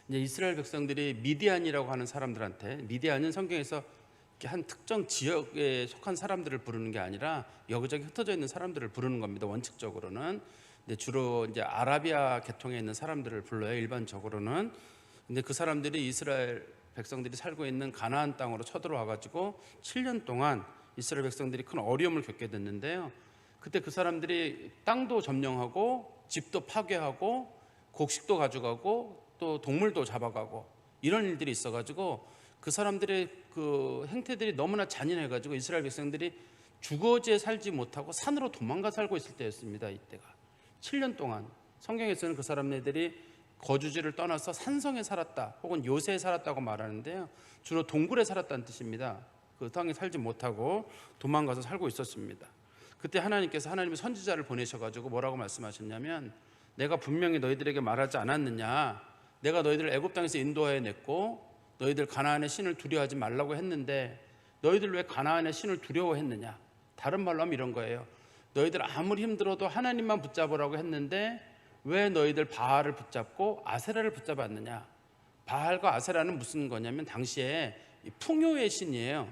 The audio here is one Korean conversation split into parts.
이제 이스라엘 백성들이 미디안이라고 하는 사람들한테, 미디안은 성경에서 이렇게 한 특정 지역에 속한 사람들을 부르는 게 아니라 여기저기 흩어져 있는 사람들을 부르는 겁니다. 원칙적으로는. 근데 주로 이제 아라비아 계통에 있는 사람들을 불러요. 일반적으로는. 근데 그 사람들이 이스라엘 백성들이 살고 있는 가나안 땅으로 쳐들어와 가지고 7년 동안 이스라엘 백성들이 큰 어려움을 겪게 됐는데요. 그때 그 사람들이 땅도 점령하고 집도 파괴하고 곡식도 가져가고 또 동물도 잡아가고 이런 일들이 있어가지고 그 사람들의 그 행태들이 너무나 잔인해가지고 이스라엘 백성들이 주거지에 살지 못하고 산으로 도망가 살고 있을 때였습니다. 이때가 7년 동안 성경에서는 그 사람들이 거주지를 떠나서 산성에 살았다 혹은 요새에 살았다고 말하는데요, 주로 동굴에 살았다는 뜻입니다. 그 땅에 살지 못하고 도망가서 살고 있었습니다. 그때 하나님께서 하나님의 선지자를 보내셔가지고 뭐라고 말씀하셨냐면, 내가 분명히 너희들에게 말하지 않았느냐, 내가 너희들을 애굽 땅에서 인도하여 냈고 너희들 가나안의 신을 두려워하지 말라고 했는데 너희들 왜 가나안의 신을 두려워했느냐. 다른 말로 하면 이런 거예요. 너희들 아무리 힘들어도 하나님만 붙잡으라고 했는데 왜 너희들 바알을 붙잡고 아세라를 붙잡았느냐. 바알과 아세라는 무슨 거냐면 당시에 풍요의 신이에요.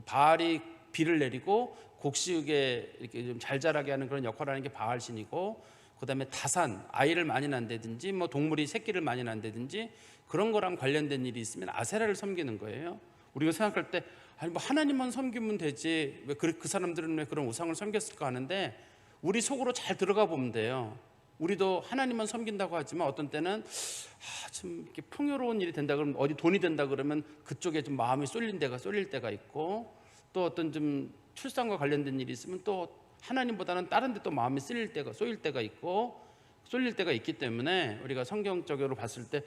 바알이 비를 내리고 곡식에 이렇게 좀 잘 자라게 하는 그런 역할을 하는 게 바알 신이고, 그 다음에 다산, 아이를 많이 낳는다든지 뭐 동물이 새끼를 많이 낳는다든지 그런 거랑 관련된 일이 있으면 아세라를 섬기는 거예요. 우리가 생각할 때 아니 뭐 하나님만 섬기면 되지 왜 그 사람들은 왜 그런 우상을 섬겼을까 하는데, 우리 속으로 잘 들어가 보면 돼요. 우리도 하나님만 섬긴다고 하지만 어떤 때는 좀 이렇게 풍요로운 일이 된다 그러면, 어디 돈이 된다 그러면 그쪽에 좀 마음이 쏠릴 때가 있고, 또 어떤 좀 출산과 관련된 일이 있으면 또 하나님보다는 다른 데 또 마음이 쏠릴 때가 있기 때문에 우리가 성경적으로 봤을 때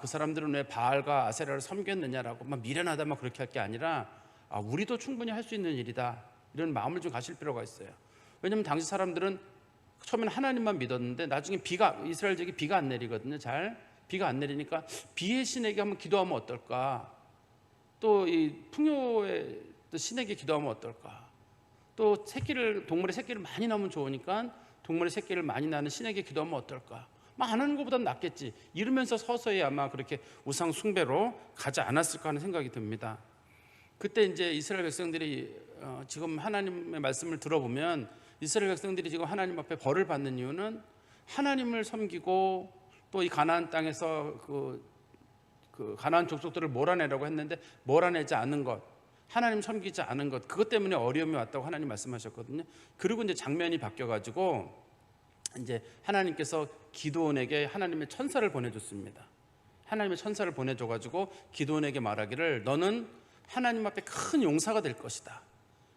그 사람들은 왜 바알과 아세라를 섬겼느냐라고 막 미련하다 막 그렇게 할 게 아니라 우리도 충분히 할 수 있는 일이다, 이런 마음을 좀 가실 필요가 있어요. 왜냐하면 당시 사람들은 처음에는 하나님만 믿었는데 나중에 이스라엘 지역에 비가 안 내리거든요. 비가 안 내리니까 비의 신에게 한번 기도하면 어떨까, 또 이 풍요의 신에게 기도하면 어떨까, 또 동물의 새끼를 많이 낳으면 좋으니까 동물의 새끼를 많이 낳는 신에게 기도하면 어떨까, 안 하는 것보단 낫겠지, 이러면서 서서히 아마 그렇게 우상 숭배로 가지 않았을까 하는 생각이 듭니다. 그때 이제 이스라엘 백성들이 지금 하나님의 말씀을 들어보면 이스라엘 백성들이 지금 하나님 앞에 벌을 받는 이유는 하나님을 섬기고 또 이 가나안 땅에서 그 가나안 족속들을 몰아내라고 했는데 몰아내지 않은 것, 하나님 섬기지 않은 것, 그것 때문에 어려움이 왔다고 하나님 말씀하셨거든요. 그리고 이제 장면이 바뀌어가지고 이제 하나님께서 기드온에게 하나님의 천사를 보내줬습니다. 하나님의 천사를 보내줘가지고 기드온에게 말하기를 너는 하나님 앞에 큰 용사가 될 것이다.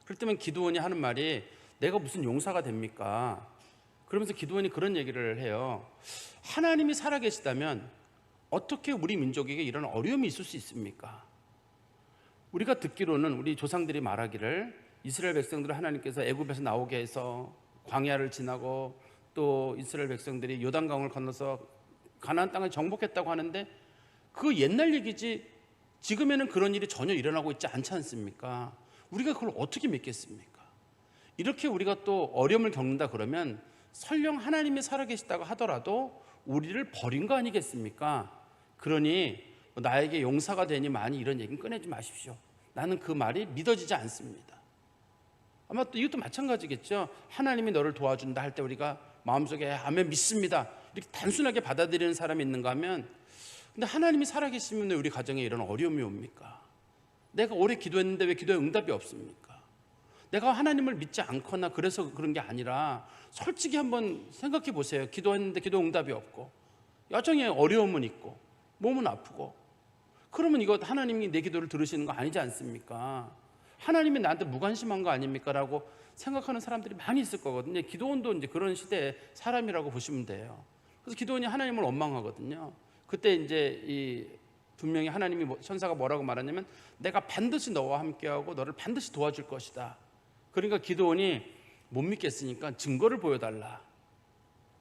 그럴 때면 기드온이 하는 말이 내가 무슨 용사가 됩니까? 그러면서 기드온이 그런 얘기를 해요. 하나님이 살아계시다면 어떻게 우리 민족에게 이런 어려움이 있을 수 있습니까? 우리가 듣기로는 우리 조상들이 말하기를 이스라엘 백성들을 하나님께서 애굽에서 나오게 해서 광야를 지나고 또 이스라엘 백성들이 요단강을 건너서 가나안 땅을 정복했다고 하는데 그 옛날 얘기지 지금에는 그런 일이 전혀 일어나고 있지 않지 않습니까? 우리가 그걸 어떻게 믿겠습니까? 이렇게 우리가 또 어려움을 겪는다 그러면 설령 하나님이 살아계시다고 하더라도 우리를 버린 거 아니겠습니까? 그러니 나에게 용사가 되니 많이 이런 얘기는 꺼내지 마십시오. 나는 그 말이 믿어지지 않습니다. 아마 또 이것도 마찬가지겠죠. 하나님이 너를 도와준다 할 때 우리가 마음속에 아멘 믿습니다 이렇게 단순하게 받아들이는 사람이 있는가 하면, 근데 하나님이 살아계시면 왜 우리 가정에 이런 어려움이 옵니까? 내가 오래 기도했는데 왜 기도에 응답이 없습니까? 내가 하나님을 믿지 않거나 그래서 그런 게 아니라 솔직히 한번 생각해 보세요. 기도했는데 기도 응답이 없고 여전히 어려움은 있고 몸은 아프고, 그러면 이거 하나님이 내 기도를 들으시는 거 아니지 않습니까? 하나님이 나한테 무관심한 거 아닙니까? 라고 생각하는 사람들이 많이 있을 거거든요. 기도원도 이제 그런 시대의 사람이라고 보시면 돼요. 그래서 기도원이 하나님을 원망하거든요. 그때 이제 분명히 하나님이 천사가 뭐라고 말하냐면 내가 반드시 너와 함께하고 너를 반드시 도와줄 것이다. 그러니까 기도원이 못 믿겠으니까 증거를 보여달라.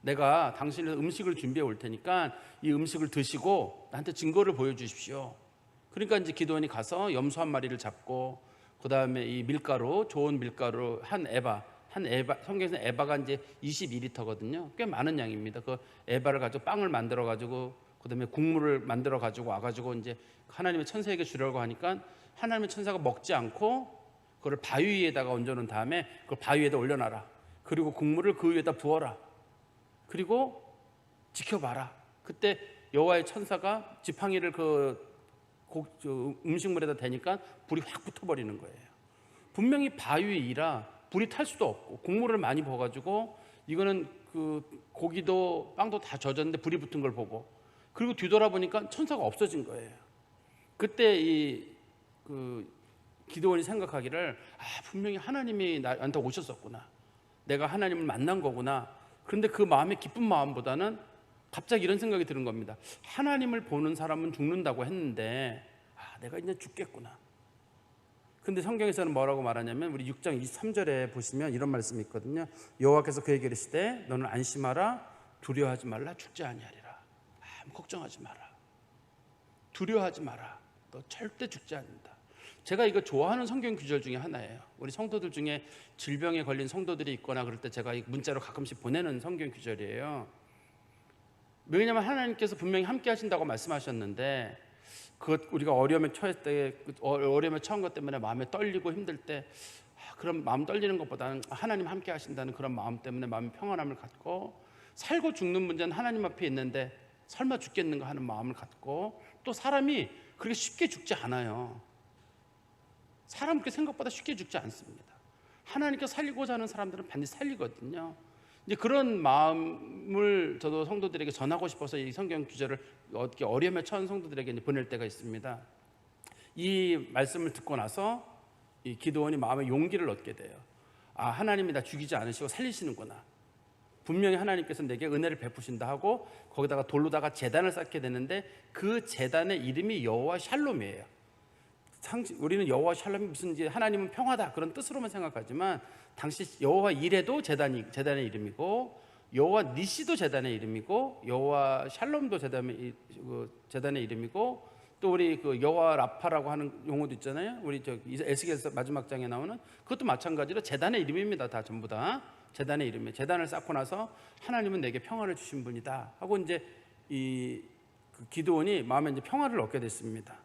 내가 당신의 음식을 준비해 올 테니까 이 음식을 드시고 나한테 증거를 보여주십시오. 그러니까 이제 기도원이 가서 염소 한 마리를 잡고 그 다음에 이 밀가루, 좋은 밀가루 한 에바, 성경에서 에바가 이제 22리터거든요. 꽤 많은 양입니다. 그 에바를 가지고 빵을 만들어 가지고 그다음에 국물을 만들어 가지고 와가지고 이제 하나님의 천사에게 주려고 하니까 하나님의 천사가 먹지 않고 그걸 바위 위에다가 얹어놓은 다음에 그걸 바위 위에다 올려놔라. 그리고 국물을 그 위에다 부어라. 그리고 지켜봐라. 그때 여호와의 천사가 지팡이를 음식물에다 대니까 불이 확 붙어버리는 거예요. 분명히 바위 위라 불이 탈 수도 없고 국물을 많이 부어가지고 이거는 그 고기도 빵도 다 젖었는데 불이 붙은 걸 보고 그리고 뒤돌아보니까 천사가 없어진 거예요. 그때 기드온이 생각하기를 분명히 하나님이 나한테 오셨었구나. 내가 하나님을 만난 거구나. 그런데 그 마음의 기쁜 마음보다는 갑자기 이런 생각이 드는 겁니다. 하나님을 보는 사람은 죽는다고 했는데 내가 이제 죽겠구나. 근데 성경에서는 뭐라고 말하냐면 우리 6장 23절에 보시면 이런 말씀이 있거든요. 여호와께서 그에게 이르시되 너는 안심하라. 두려워하지 말라. 죽지 아니하리라. 걱정하지 마라. 두려워하지 마라. 너 절대 죽지 않는다. 제가 이거 좋아하는 성경 구절 중에 하나예요. 우리 성도들 중에 질병에 걸린 성도들이 있거나 그럴 때 제가 문자로 가끔씩 보내는 성경 구절이에요. 왜냐하면 하나님께서 분명히 함께 하신다고 말씀하셨는데 우리가 어려움에 처했을 때 어려움에 처한 것 때문에 마음에 떨리고 힘들 때 그런 마음 떨리는 것보다는 하나님 함께 하신다는 그런 마음 때문에 마음의 평안함을 갖고 살고 죽는 문제는 하나님 앞에 있는데 설마 죽겠는가 하는 마음을 갖고 또 사람이 그렇게 쉽게 죽지 않아요. 사람 그렇게 생각보다 쉽게 죽지 않습니다. 하나님께 살리고자 하는 사람들은 반드시 살리거든요. 이제 그런 마음을 저도 성도들에게 전하고 싶어서 이 성경 구절을 어떻게 어려움에 처한 성도들에게 이제 보낼 때가 있습니다. 이 말씀을 듣고 나서 이 기드온이 마음의 용기를 얻게 돼요. 하나님이 나 죽이지 않으시고 살리시는구나. 분명히 하나님께서 내게 은혜를 베푸신다 하고 거기다가 돌로다가 제단을 쌓게 되는데 그 제단의 이름이 여호와 샬롬이에요. 우리는 여호와 샬롬이 무슨 이제 하나님은 평화다 그런 뜻으로만 생각하지만 당시 여호와 이레도 제단의 이름이고 여호와 니시도 제단의 이름이고 여호와 샬롬도 제단의 이름이고 또 우리 그 여호와 라파라고 하는 용어도 있잖아요. 우리 에스겔서 마지막 장에 나오는 그것도 마찬가지로 제단의 이름입니다. 다 전부 다 제단의 이름이에요. 제단을 쌓고 나서 하나님은 내게 평화를 주신 분이다 하고 이제 기드온이 마음에 이제 평화를 얻게 됐습니다.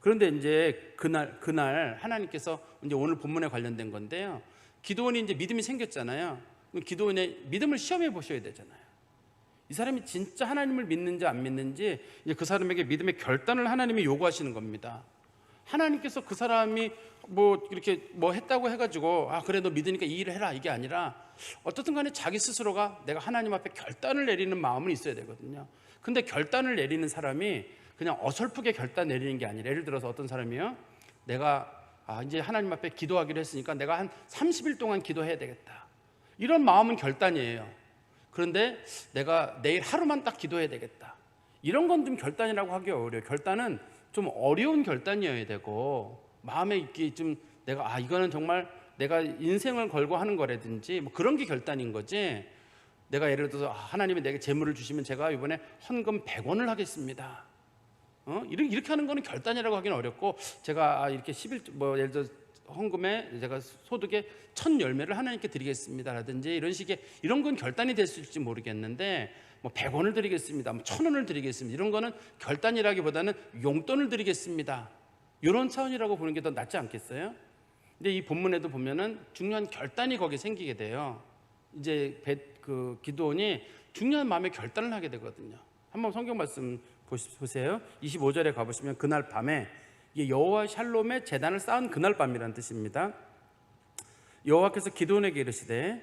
그런데 이제 그날 하나님께서 이제 오늘 본문에 관련된 건데요. 기드온이 이제 믿음이 생겼잖아요. 기드온의 믿음을 시험해 보셔야 되잖아요. 이 사람이 진짜 하나님을 믿는지 안 믿는지 이제 그 사람에게 믿음의 결단을 하나님이 요구하시는 겁니다. 하나님께서 그 사람이 이렇게 했다고 해가지고 그래 너 믿으니까 이 일을 해라 이게 아니라 어떻든 간에 자기 스스로가 내가 하나님 앞에 결단을 내리는 마음은 있어야 되거든요. 근데 결단을 내리는 사람이 그냥 어설프게 결단 내리는 게 아니라 예를 들어서 어떤 사람이요. 내가 이제 하나님 앞에 기도하기로 했으니까 내가 한 30일 동안 기도해야 되겠다. 이런 마음은 결단이에요. 그런데 내가 내일 하루만 딱 기도해야 되겠다. 이런 건 좀 결단이라고 하기 어려워요. 결단은 좀 어려운 결단이어야 되고 마음에 있기 좀 내가 이거는 정말 내가 인생을 걸고 하는 거라든지 그런 게 결단인 거지. 내가 예를 들어서 하나님이 내게 재물을 주시면 제가 이번에 헌금 100원을 하겠습니다. 이렇게 하는 거는 결단이라고 하기는 어렵고 제가 이렇게 11 예를 들어 헌금에 제가 소득의 1000열매를 하나님께 드리겠습니다라든지 이런 건 결단이 될 수 있을지 모르겠는데 100원을 드리겠습니다, 1000원을 드리겠습니다 이런 거는 결단이라기보다는 용돈을 드리겠습니다 이런 차원이라고 보는 게 더 낫지 않겠어요? 근데 이 본문에도 보면은 중요한 결단이 거기에 생기게 돼요. 이제 기드온이 중요한 마음의 결단을 하게 되거든요. 한번 성경 말씀 보세요. 25절에 가보시면 그날 밤에 이게 여호와 샬롬의 제단을 쌓은 그날 밤이라는 뜻입니다. 여호와께서 기드온에게 이르시되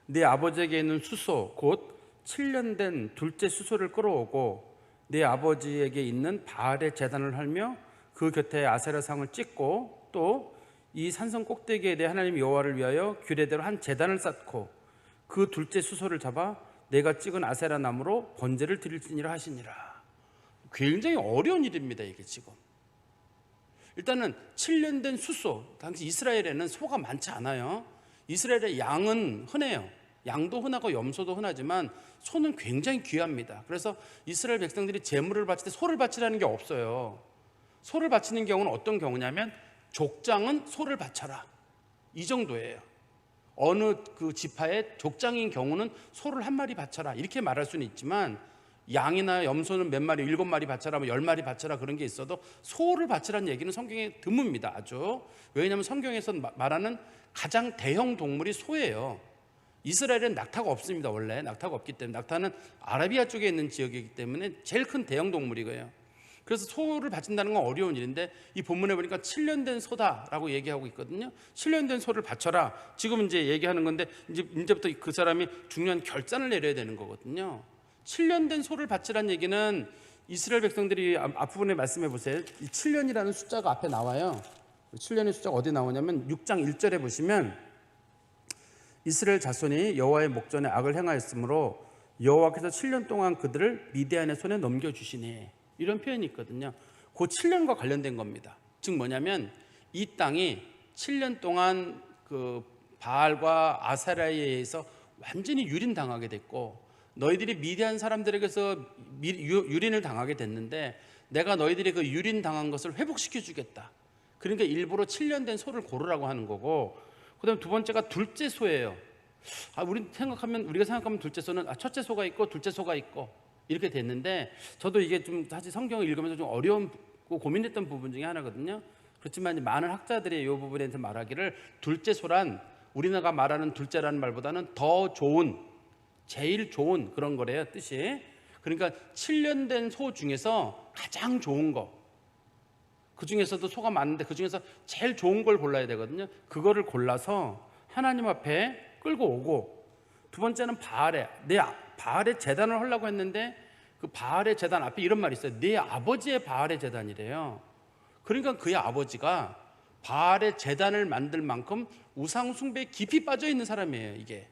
네 아버지에게 있는 수소 곧 7년 된 둘째 수소를 끌어오고 네 아버지에게 있는 바알의 제단을 헐며 그 곁에 아세라 상을 찍고 또 이 산성 꼭대기에 내 하나님 여호와를 위하여 규례대로 한 제단을 쌓고 그 둘째 수소를 잡아 내가 찍은 아세라 나무로 번제를 드릴지니라 하시니라. 굉장히 어려운 일입니다. 이게 지금 일단은 7년 된 수소, 당시 이스라엘에는 소가 많지 않아요. 이스라엘의 양은 흔해요. 양도 흔하고 염소도 흔하지만 소는 굉장히 귀합니다. 그래서 이스라엘 백성들이 제물을 바칠 때 소를 바치라는 게 없어요. 소를 바치는 경우는 어떤 경우냐면 족장은 소를 바쳐라 이 정도예요. 어느 그 지파의 족장인 경우는 소를 한 마리 바쳐라 이렇게 말할 수는 있지만 양이나 염소는 몇 마리, 7마리 바쳐라, 뭐 10마리 바쳐라 그런 게 있어도 소를 바치라는 얘기는 성경에 드뭅니다. 아주. 왜냐하면 성경에서 말하는 가장 대형 동물이 소예요. 이스라엘엔 낙타가 없습니다. 원래 낙타가 없기 때문에, 낙타는 아라비아 쪽에 있는 지역이기 때문에 제일 큰 대형 동물이고요. 그래서 소를 바친다는 건 어려운 일인데 이 본문에 보니까 7년 된 소다라고 얘기하고 있거든요. 7년 된 소를 바쳐라. 지금 이제 얘기하는 건데 이제부터 그 사람이 중요한 결단을 내려야 되는 거거든요. 7년 된 소를 바치라는 얘기는 이스라엘 백성들이 앞부분에 말씀해 보세요. 이 7년이라는 숫자가 앞에 나와요. 7년의 숫자가 어디 나오냐면 6장 1절에 보시면 이스라엘 자손이 여호와의 목전에 악을 행하였으므로 여호와께서 7년 동안 그들을 미디안의 손에 넘겨주시니, 이런 표현이 있거든요. 그 7년과 관련된 겁니다. 즉 뭐냐면 이 땅이 7년 동안 그 바알과 아세라에 의해서 완전히 유린당하게 됐고, 너희들이 미디안 사람들에게서 유린을 당하게 됐는데 내가 너희들이 그 유린당한 것을 회복시켜 주겠다. 그러니까 일부러 7년 된 소를 고르라고 하는 거고, 그다음 두 번째가 둘째 소예요. 우리가 생각하면 둘째 소는 첫째 소가 있고 둘째 소가 있고 이렇게 됐는데, 저도 이게 좀 사실 성경을 읽으면서 좀 어려움고 고민했던 부분 중에 하나거든요. 그렇지만 많은 학자들이 이 부분에 대해서 말하기를 둘째 소란 우리나라가 말하는 둘째라는 말보다는 더 좋은, 제일 좋은 그런 거래요, 뜻이. 그러니까 7년 된 소 중에서 가장 좋은 거, 그 중에서도 소가 많은데 그 중에서 제일 좋은 걸 골라야 되거든요. 그거를 골라서 하나님 앞에 끌고 오고, 두 번째는 바알의 제단을 하려고 했는데 그 바알의 제단 앞에 이런 말이 있어요. 네 아버지의 바알의 제단이래요. 그러니까 그의 아버지가 바알의 제단을 만들 만큼 우상 숭배에 깊이 빠져 있는 사람이에요. 이게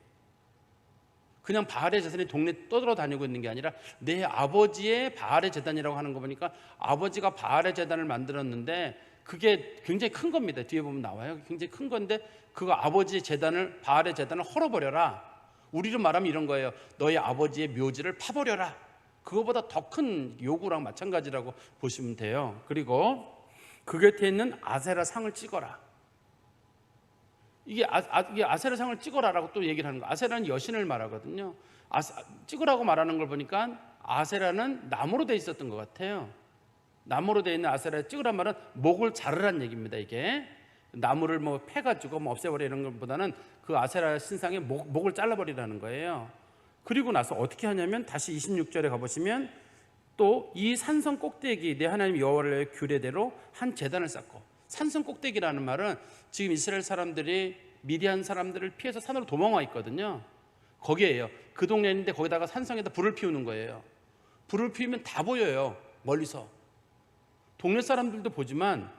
그냥 바알의 제단이 동네 떠돌아다니고 있는 게 아니라 내 아버지의 바알의 제단이라고 하는 거 보니까 아버지가 바알의 제단을 만들었는데 그게 굉장히 큰 겁니다. 뒤에 보면 나와요. 굉장히 큰 건데 그거 아버지의 제단을, 바알의 제단을 헐어버려라. 우리로 말하면 이런 거예요. 너희 아버지의 묘지를 파버려라. 그거보다 더 큰 요구랑 마찬가지라고 보시면 돼요. 그리고 그 곁에 있는 아세라 상을 찍어라. 이게 아세라 상을 찍어라라고 또 얘기를 하는 거예요. 아세라는 여신을 말하거든요. 찍으라고 말하는 걸 보니까 아세라는 나무로 돼 있었던 것 같아요. 나무로 돼 있는 아세라를 찍으란 말은 목을 자르란 얘기입니다. 이게 나무를 뭐 패가지고 뭐 없애버려 이런 것보다는 그 아세라 신상의 목을 잘라버리라는 거예요. 그리고 나서 어떻게 하냐면 다시 26절에 가보시면 또 이 산성 꼭대기 내 하나님 여호와의 규례대로 한 제단을 쌓고, 산성 꼭대기라는 말은 지금 이스라엘 사람들이 미디안 사람들을 피해서 산으로 도망와 있거든요. 거기에요. 그 동네에 있는데 거기다가 산성에다 불을 피우는 거예요. 불을 피우면 다 보여요. 멀리서. 동네 사람들도 보지만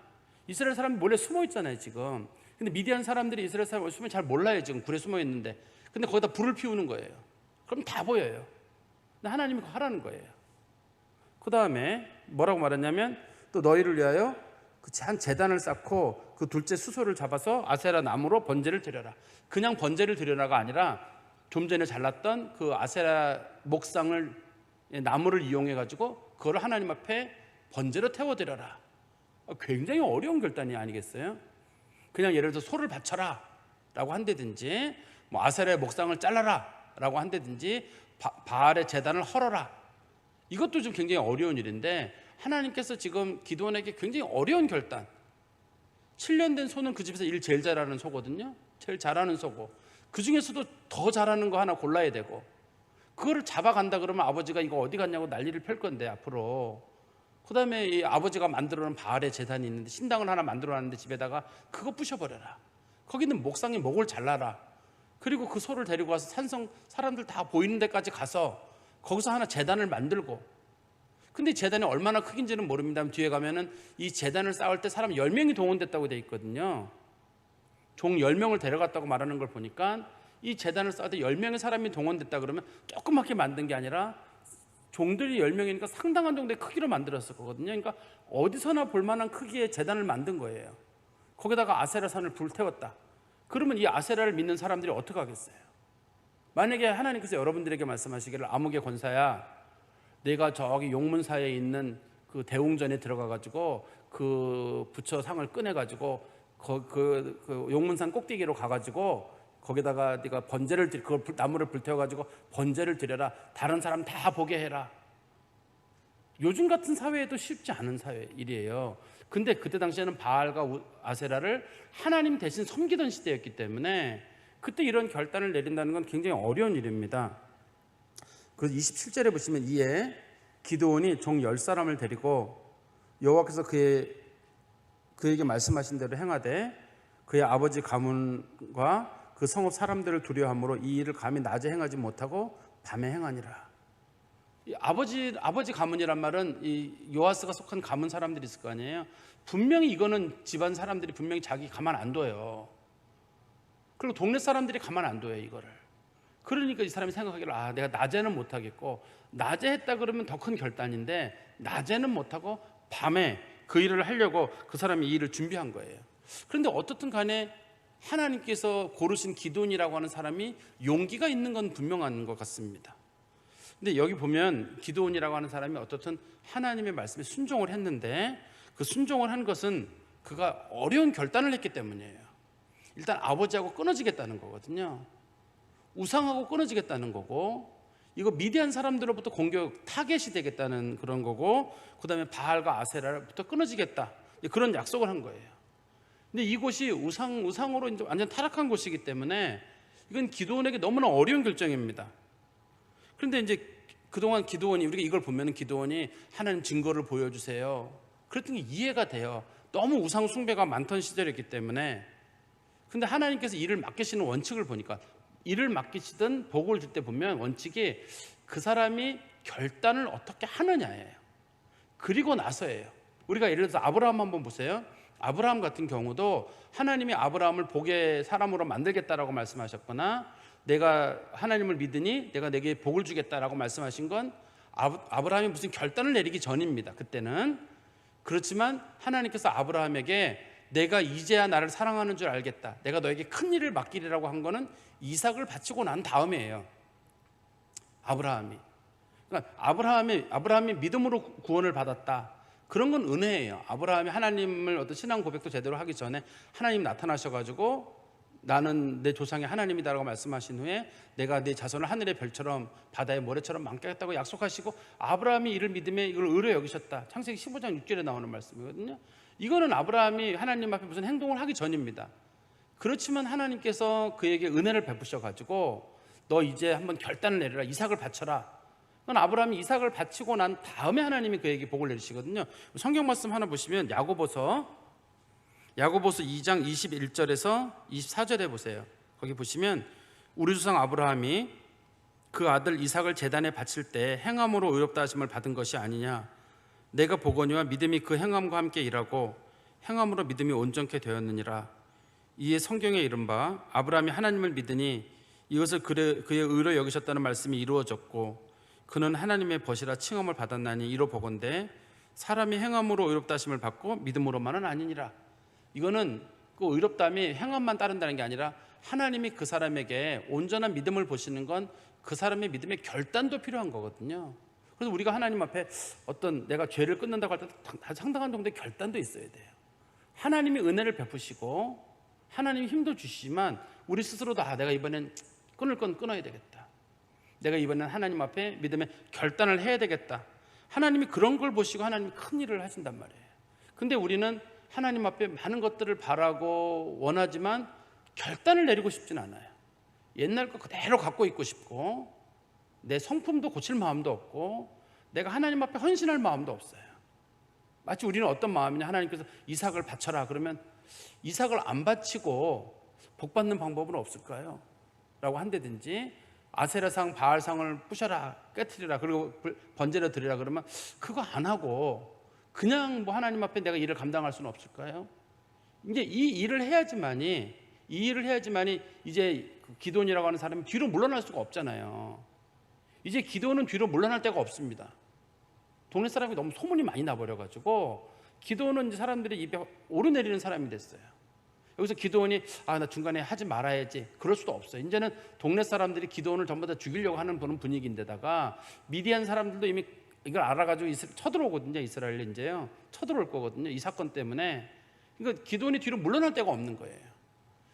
이스라엘 사람이 몰래 숨어 있잖아요 지금. 근데 미디안 사람들이 이스라엘 사람을 숨으면 잘 몰라요. 지금 굴에 숨어 있는데. 근데 거기다 불을 피우는 거예요. 그럼 다 보여요. 근데 하나님이 그거 하라는 거예요. 그 다음에 뭐라고 말했냐면 또 너희를 위하여 한 제단을 쌓고 그 둘째 수소를 잡아서 아세라 나무로 번제를 드려라. 그냥 번제를 드려라가 아니라 좀 전에 잘랐던 그 아세라 목상을, 나무를 이용해 가지고 그걸 하나님 앞에 번제로 태워드려라. 굉장히 어려운 결단이 아니겠어요? 그냥 예를 들어서 소를 바쳐라 라고 한다든지, 뭐 아세라의 목상을 잘라라 라고 한다든지, 바알의 제단을 헐어라, 이것도 좀 굉장히 어려운 일인데 하나님께서 지금 기드온에게 굉장히 어려운 결단. 7년 된 소는 그 집에서 일 제일 잘하는 소거든요. 제일 잘하는 소고, 그 중에서도 더 잘하는 거 하나 골라야 되고, 그거를 잡아간다 그러면 아버지가 이거 어디 갔냐고 난리를 펼 건데 앞으로. 그 다음에 이 아버지가 만들어놓은 바알의 제단이 있는데, 신당을 하나 만들어놨는데 집에다가 그거 부셔버려라. 거기는 목상의 목을 잘라라. 그리고 그 소를 데리고 와서 산성 사람들 다 보이는 데까지 가서 거기서 하나 제단을 만들고. 근데 제단이 얼마나 크긴지는 모릅니다. 뒤에 가면은 이 제단을 쌓을 때 사람 10명이 동원됐다고 돼 있거든요. 종 10명을 데려갔다고 말하는 걸 보니까 이 제단을 쌓을 때 10명의 사람이 동원됐다 그러면 조그맣게 만든 게 아니라 종들이 10명이니까 상당한 정도의 크기로 만들었을 거거든요. 그러니까 어디서나 볼만한 크기의 제단을 만든 거예요. 거기다가 아세라산을 불태웠다. 그러면 이 아세라를 믿는 사람들이 어떻게 하겠어요? 만약에 하나님께서 여러분들에게 말씀하시기를 아무개 권사야, 내가 저기 용문사에 있는 그 대웅전에 들어가가지고 그 부처 상을 꺼내가지고 그 용문산 꼭대기로 가가지고 거기다가 네가 번제를 그걸 나무를 불태워가지고 번제를 드려라. 다른 사람 다 보게 해라. 요즘 같은 사회에도 쉽지 않은 일이에요. 근데 그때 당시에는 바알과 아세라를 하나님 대신 섬기던 시대였기 때문에 그때 이런 결단을 내린다는 건 굉장히 어려운 일입니다. 그래서 27절에 보시면 이에 기드온이 종 10사람을 데리고 여호와께서 그에게 말씀하신 대로 행하되 그의 아버지 가문과 그 성읍 사람들을 두려워함으로 이 일을 감히 낮에 행하지 못하고 밤에 행하니라. 이 아버지 가문이란 말은 이 요아스가 속한 가문 사람들이 있을 거 아니에요. 분명히 이거는 집안 사람들이 분명히 자기 가만 안 둬요. 그리고 동네 사람들이 가만 안 둬요, 이거를. 그러니까 이 사람이 생각하기를 내가 낮에는 못하겠고, 낮에 했다 그러면 더 큰 결단인데 낮에는 못하고 밤에 그 일을 하려고 그 사람이 이 일을 준비한 거예요. 그런데 어떻든 간에 하나님께서 고르신 기드온이라고 하는 사람이 용기가 있는 건 분명한 것 같습니다. 근데 여기 보면 기드온이라고 하는 사람이 어떻든 하나님의 말씀에 순종을 했는데 그 순종을 한 것은 그가 어려운 결단을 했기 때문이에요. 일단 아버지하고 끊어지겠다는 거거든요. 우상하고 끊어지겠다는 거고, 이거 미디안 사람들로부터 공격 타겟이 되겠다는 그런 거고, 그 다음에 바알과 아세라부터 끊어지겠다, 그런 약속을 한 거예요. 근데 이곳이 우상으로 이제 완전 타락한 곳이기 때문에 이건 기드온에게 너무나 어려운 결정입니다. 그런데 이제 그동안 기드온이, 우리가 이걸 보면은 기드온이 하나님 증거를 보여주세요, 그랬더니 이해가 돼요. 너무 우상 숭배가 많던 시절이었기 때문에. 근데 하나님께서 일을 맡기시는 원칙을 보니까, 일을 맡기시든 복을 줄 때 보면 원칙이 그 사람이 결단을 어떻게 하느냐예요. 그리고 나서예요. 우리가 예를 들어서 아브라함 한번 보세요. 아브라함 같은 경우도 하나님이 아브라함을 복의 사람으로 만들겠다라고 말씀하셨거나, 내가 하나님을 믿으니 내가 내게 복을 주겠다라고 말씀하신 건 아브라함이 무슨 결단을 내리기 전입니다. 그때는. 그렇지만 하나님께서 아브라함에게 내가 이제야 나를 사랑하는 줄 알겠다, 내가 너에게 큰 일을 맡기리라고 한 거는 이삭을 바치고 난 다음이에요. 아브라함이. 그러니까 아브라함이 믿음으로 구원을 받았다, 그런 건 은혜예요. 아브라함이 하나님을 어떤 신앙 고백도 제대로 하기 전에 하나님 나타나셔가지고 나는 내 조상의 하나님이다라고 말씀하신 후에 내가 네 자손을 하늘의 별처럼 바다의 모래처럼 많겠다고 약속하시고, 아브라함이 이를 믿음에 이걸 의로 여기셨다. 창세기 15장 6절에 나오는 말씀이거든요. 이거는 아브라함이 하나님 앞에 무슨 행동을 하기 전입니다. 그렇지만 하나님께서 그에게 은혜를 베푸셔가지고 너 이제 한번 결단을 내려라, 이삭을 바쳐라. 그건 아브라함이 이삭을 바치고 난 다음에 하나님이 그에게 복을 내리시거든요. 성경 말씀 하나 보시면 야고보서 2장 21절에서 24절에 보세요. 거기 보시면 우리 조상 아브라함이 그 아들 이삭을 제단에 바칠 때 행함으로 의롭다 하심을 받은 것이 아니냐. 내가 보거니와 믿음이 그 행함과 함께 일하고 행함으로 믿음이 온전케 되었느니라. 이에 성경에 이른바 아브라함이 하나님을 믿으니 이것을 그의 의로 여기셨다는 말씀이 이루어졌고 그는 하나님의 벗이라 칭함을 받았나니 이로 보건대 사람이 행함으로 의롭다 하심을 받고 믿음으로만은 아니니라. 이거는 그 의롭다함이 행함만 따른다는 게 아니라 하나님이 그 사람에게 온전한 믿음을 보시는 건 그 사람의 믿음의 결단도 필요한 거거든요. 그래서 우리가 하나님 앞에 어떤 내가 죄를 끊는다고 할 때 상당한 정도의 결단도 있어야 돼요. 하나님이 은혜를 베푸시고 하나님이 힘도 주시지만 우리 스스로도 내가 이번엔 끊을 건 끊어야 되겠다, 내가 이번엔 하나님 앞에 믿음의 결단을 해야 되겠다. 하나님이 그런 걸 보시고 하나님이 큰 일을 하신단 말이에요. 근데 우리는 하나님 앞에 많은 것들을 바라고 원하지만 결단을 내리고 싶진 않아요. 옛날 거 그대로 갖고 있고 싶고 내 성품도 고칠 마음도 없고 내가 하나님 앞에 헌신할 마음도 없어요. 마치 우리는 어떤 마음이냐, 하나님께서 이삭을 바쳐라 그러면 이삭을 안 바치고 복 받는 방법은 없을까요? 라고 한다든지 아세라상 바알상을 부셔라, 깨트리라, 그리고 번제를 드리라 그러면 그거 안 하고 그냥 뭐 하나님 앞에 내가 일을 감당할 수는 없을까요? 이제 이 일을 해야지만이 이제 그 기드온이라고 하는 사람이 뒤로 물러날 수가 없잖아요. 이제 기드온은 뒤로 물러날 데가 없습니다. 동네 사람이 너무 소문이 많이 나버려가지고 기드온은 이제 사람들이 입에 오르내리는 사람이 됐어요. 여기서 기드온이 나 중간에 하지 말아야지, 그럴 수도 없어요. 이제는 동네 사람들이 기드온을 전부 다 죽이려고 하는 분위기인데다가 미디안 사람들도 이미 이걸 알아가지고 쳐들어오거든요. 이스라엘에 이제요 쳐들어올 거거든요, 이 사건 때문에. 그러니까 기드온이 뒤로 물러날 데가 없는 거예요.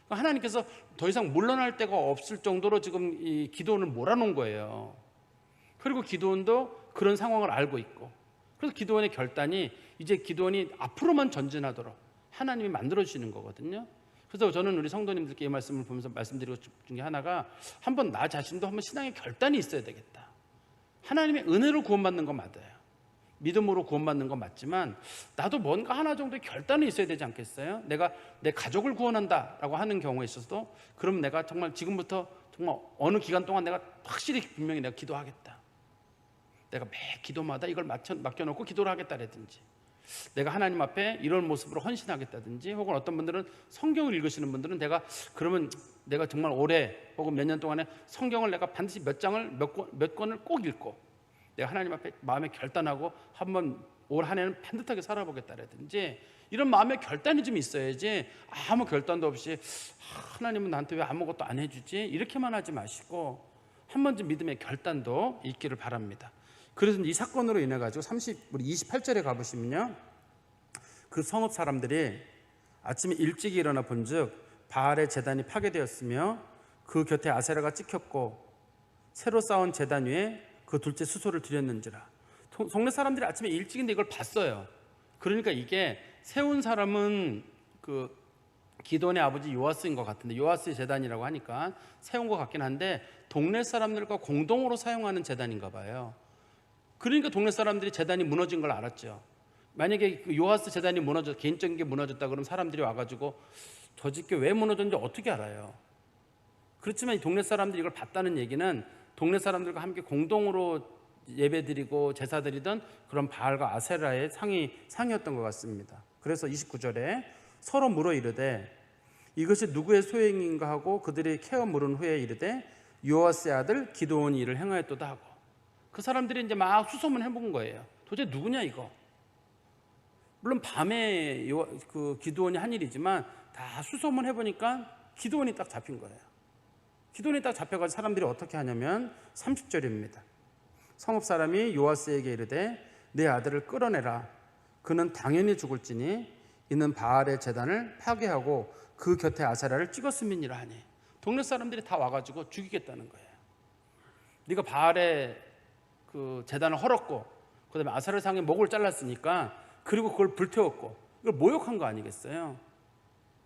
그러니까 하나님께서 더 이상 물러날 데가 없을 정도로 지금 이 기드온을 몰아놓은 거예요. 그리고 기드온도 그런 상황을 알고 있고, 그래서 기드온의 결단이 이제 기드온이 앞으로만 전진하도록 하나님이 만들어주시는 거거든요. 그래서 저는 우리 성도님들께 이 말씀을 보면서 말씀드리고 싶은 게 하나가, 한번 나 자신도 한번 신앙의 결단이 있어야 되겠다. 하나님의 은혜로 구원받는 건 맞아요. 믿음으로 구원받는 건 맞지만 나도 뭔가 하나 정도의 결단이 있어야 되지 않겠어요? 내가 내 가족을 구원한다라고 하는 경우에 있어서도, 그럼 내가 정말 지금부터 정말 어느 기간 동안 내가 확실히 분명히 내가 기도하겠다. 내가 매 기도마다 이걸 맡겨놓고 기도를 하겠다라든지, 내가 하나님 앞에 이런 모습으로 헌신하겠다든지, 혹은 어떤 분들은 성경을 읽으시는 분들은 그러면 내가 정말 올해 혹은 몇 년 동안에 성경을 내가 반드시 몇 장을 몇 권을 꼭 읽고 내가 하나님 앞에 마음에 결단하고 한번 올 한 해는 반듯하게 살아보겠다라든지, 이런 마음의 결단이 좀 있어야지 아무 결단도 없이 하나님은 나한테 왜 아무것도 안 해주지 이렇게만 하지 마시고 한 번쯤 믿음의 결단도 있기를 바랍니다. 그래서 이 사건으로 인해 가지고 우리 28절에 가보시면요, 그 성읍 사람들이 아침에 일찍 일어나 본즉 바알의 제단이 파괴되었으며 그 곁에 아세라가 찍혔고 새로 쌓은 제단 위에 그 둘째 수소를 드렸는지라. 동네 사람들이 아침에 일찍인데 이걸 봤어요. 그러니까 이게 세운 사람은 그 기드온의 아버지 요아스인 것 같은데, 요아스의 제단이라고 하니까 세운 것 같긴 한데 동네 사람들과 공동으로 사용하는 제단인가 봐요. 그러니까 동네 사람들이 제단이 무너진 걸 알았죠. 만약에 그 요아스 제단이 개인적인 게 무너졌다 그러면 사람들이 와가지고 저 집게 왜 무너졌는지 어떻게 알아요? 그렇지만 이 동네 사람들이 이걸 봤다는 얘기는 동네 사람들과 함께 공동으로 예배드리고 제사드리던 그런 바알과 아세라의 상이었던 것 같습니다. 그래서 29절에 서로 물어 이르되 이것이 누구의 소행인가 하고 그들이 캐어 물은 후에 이르되 요아스의 아들 기드온이 이를 행하였도다 하고, 그 사람들이 이제 막 수소문 해본 거예요. 도대체 누구냐 이거. 물론 밤에 그 기드온이 한 일이지만 다 수소문 해보니까 기드온이 딱 잡힌 거예요. 기드온이 딱 잡혀가지고 사람들이 어떻게 하냐면 30절입니다. 성읍 사람이 요아스에게 이르되 내 아들을 끌어내라. 그는 당연히 죽을지니 이는 바알의 제단을 파괴하고 그 곁에 아세라를 찍었음이니라 하니. 동네 사람들이 다 와가지고 죽이겠다는 거예요. 네가 바알의 그 제단을 헐었고 그다음에 아세라 상의 목을 잘랐으니까, 그리고 그걸 불태웠고, 이걸 모욕한 거 아니겠어요?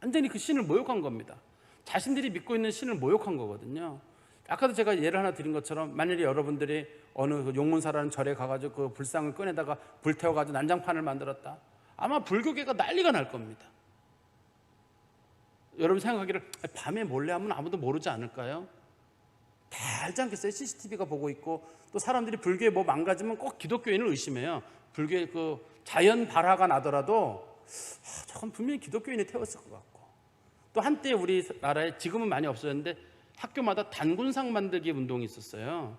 완전히 그 신을 모욕한 겁니다. 자신들이 믿고 있는 신을 모욕한 거거든요. 아까도 제가 예를 하나 드린 것처럼 만약에 여러분들이 어느 그 용문사라는 절에 가가지고 그 불상을 꺼내다가 불태워가지고 난장판을 만들었다, 아마 불교계가 난리가 날 겁니다. 여러분 생각하기를 밤에 몰래 하면 아무도 모르지 않을까요? 다 알지 않겠어요? CCTV가 보고 있고, 또 사람들이 불교에 뭐 망가지면 꼭 기독교인을 의심해요. 불교에 그 자연 발화가 나더라도 저건 분명히 기독교인이 태웠을 것 같고, 또 한때 우리나라에 지금은 많이 없어졌는데 학교마다 단군상 만들기 운동이 있었어요.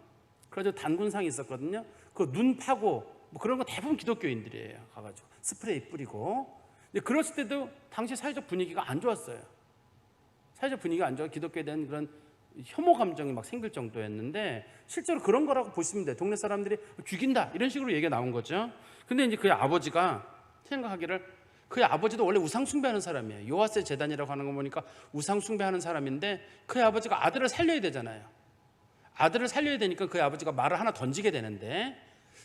그래서 단군상이 있었거든요. 그 눈 파고 뭐 그런 거 대부분 기독교인들이에요. 가가지고 스프레이 뿌리고. 근데 그랬을 때도 당시 사회적 분위기가 안 좋았어요. 사회적 분위기가 안 좋아 기독교에 대한 그런 혐오 감정이 막 생길 정도였는데, 실제로 그런 거라고 보시면 돼요. 동네 사람들이 죽인다 이런 식으로 얘기가 나온 거죠. 근데 이제 그의 아버지가 생각하기를, 그의 아버지도 원래 우상 숭배하는 사람이에요. 요아스의 제단이라고 하는 거 보니까 우상 숭배하는 사람인데, 그의 아버지가 아들을 살려야 되잖아요. 아들을 살려야 되니까 그의 아버지가 말을 하나 던지게 되는데,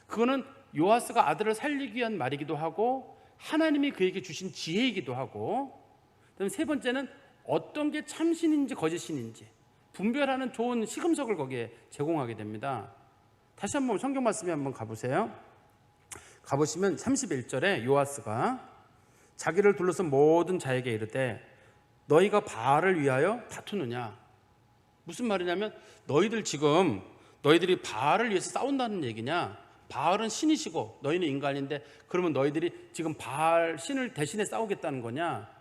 그거는 요아스가 아들을 살리기 위한 말이기도 하고 하나님이 그에게 주신 지혜이기도 하고, 그다음에 세 번째는 어떤 게 참신인지 거짓신인지 분별하는 좋은 시금석을 거기에 제공하게 됩니다. 다시 한번 성경 말씀에 한번 가보세요. 가보시면 31절에 요아스가 자기를 둘러싼 모든 자에게 이르되 너희가 바알을 위하여 다투느냐. 무슨 말이냐면 너희들이 바알을 위해서 싸운다는 얘기냐. 바알은 신이시고 너희는 인간인데 그러면 너희들이 지금 바알 신을 대신해 싸우겠다는 거냐.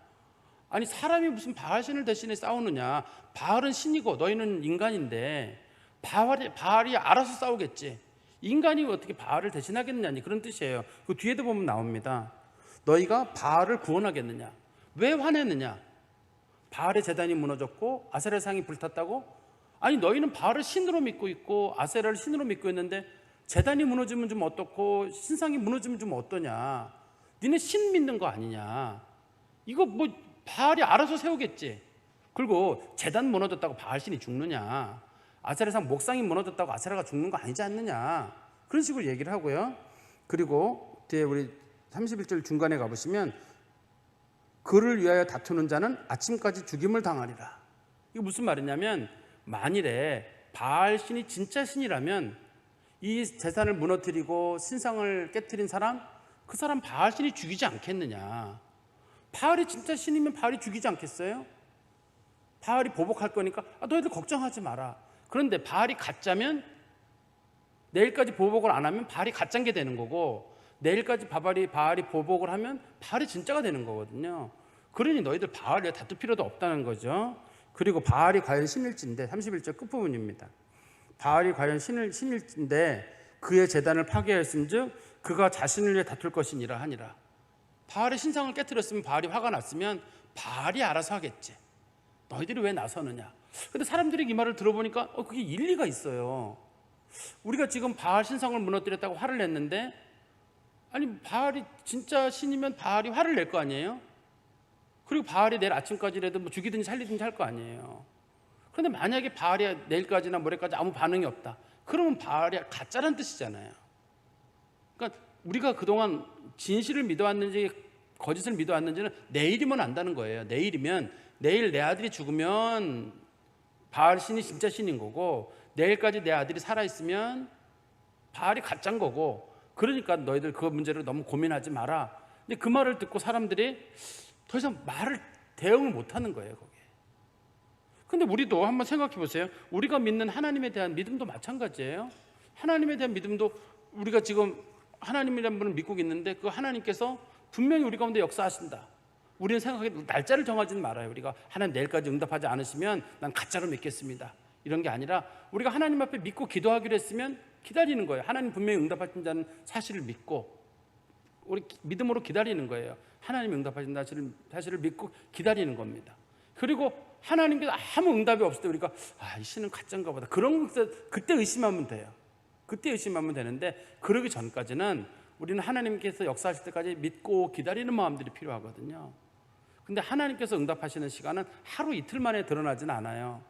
아니 사람이 무슨 바알 신을 대신해 싸우느냐. 바알은 신이고 너희는 인간인데 바알이 알아서 싸우겠지. 인간이 어떻게 바알을 대신하겠느냐 그런 뜻이에요. 그 뒤에도 보면 나옵니다. 너희가 바알을 구원하겠느냐. 왜 화내느냐. 바알의 제단이 무너졌고 아세라 상이 불탔다고? 아니 너희는 바알을 신으로 믿고 있고 아세라를 신으로 믿고 있는데 제단이 무너지면 좀 어떻고 신상이 무너지면 좀 어떠냐. 니네 신 믿는 거 아니냐. 이거 뭐 바알이 알아서 세우겠지. 그리고 제단 무너졌다고 바알 신이 죽느냐. 아세라상 목상이 무너졌다고 아세라가 죽는 거 아니지 않느냐. 그런 식으로 얘기를 하고요. 그리고 뒤에 우리 31절 중간에 가보시면 그를 위하여 다투는 자는 아침까지 죽임을 당하리라. 이게 무슨 말이냐면 만일에 바알 신이 진짜 신이라면 이 재산을 무너뜨리고 신상을 깨뜨린 사람, 그 사람 바알 신이 죽이지 않겠느냐. 바알이 진짜 신이면 바알이 죽이지 않겠어요? 바알이 보복할 거니까 너희들 걱정하지 마라. 그런데 바알이 가짜면 내일까지 보복을 안 하면 바알이 가짜인 게 되는 거고, 내일까지 바알이 보복을 하면 바알이 진짜가 되는 거거든요. 그러니 너희들 바알에 다툴 필요도 없다는 거죠. 그리고 바알이 과연 신일진데 31절 끝부분입니다. 바알이 과연 신일진데 그의 제단을 파괴하였은즉 그가 자신을 위해 다툴 것이니라 하니라. 바알의 신상을 깨뜨렸으면 바알이 화가 났으면 바알이 알아서 하겠지. 너희들이 왜 나서느냐. 근데 사람들이 이 말을 들어보니까 그게 일리가 있어요. 우리가 지금 바알 신상을 무너뜨렸다고 화를 냈는데, 아니 바알이 진짜 신이면 바알이 화를 낼 거 아니에요? 그리고 바알이 내일 아침까지라도 뭐 죽이든지 살리든지 할 거 아니에요. 그런데 만약에 바알이 내일까지나 모레까지 아무 반응이 없다, 그러면 바알이 가짜란 뜻이잖아요. 그러니까 우리가 그동안 진실을 믿어왔는지 거짓을 믿어왔는지는 내일이면 안다는 거예요. 내일이면 내일 내 아들이 죽으면 바알 신이 진짜 신인 거고, 내일까지 내 아들이 살아있으면 바알이 가짜인 거고, 그러니까 너희들 그 문제를 너무 고민하지 마라. 근데 그 말을 듣고 사람들이 더 이상 대응을 못 하는 거예요, 거기에. 근데 우리도 한번 생각해 보세요. 우리가 믿는 하나님에 대한 믿음도 마찬가지예요. 하나님에 대한 믿음도 우리가 지금 하나님이라는 분을 믿고 있는데 그 하나님께서 분명히 우리 가운데 역사하신다. 우리는 생각하기에 날짜를 정하지는 말아요. 우리가 하나님 내일까지 응답하지 않으시면 난 가짜로 믿겠습니다, 이런 게 아니라 우리가 하나님 앞에 믿고 기도하기로 했으면 기다리는 거예요. 하나님 분명히 응답하신다는 사실을 믿고 우리 믿음으로 기다리는 거예요. 하나님이 응답하신다는 사실을 믿고 기다리는 겁니다. 그리고 하나님께서 아무 응답이 없을 때 우리가 이 신은 가짜인가 보다, 그때 의심하면 돼요. 그때 의심하면 되는데, 그러기 전까지는 우리는 하나님께서 역사하실 때까지 믿고 기다리는 마음들이 필요하거든요. 근데 하나님께서 응답하시는 시간은 하루 이틀 만에 드러나진 않아요.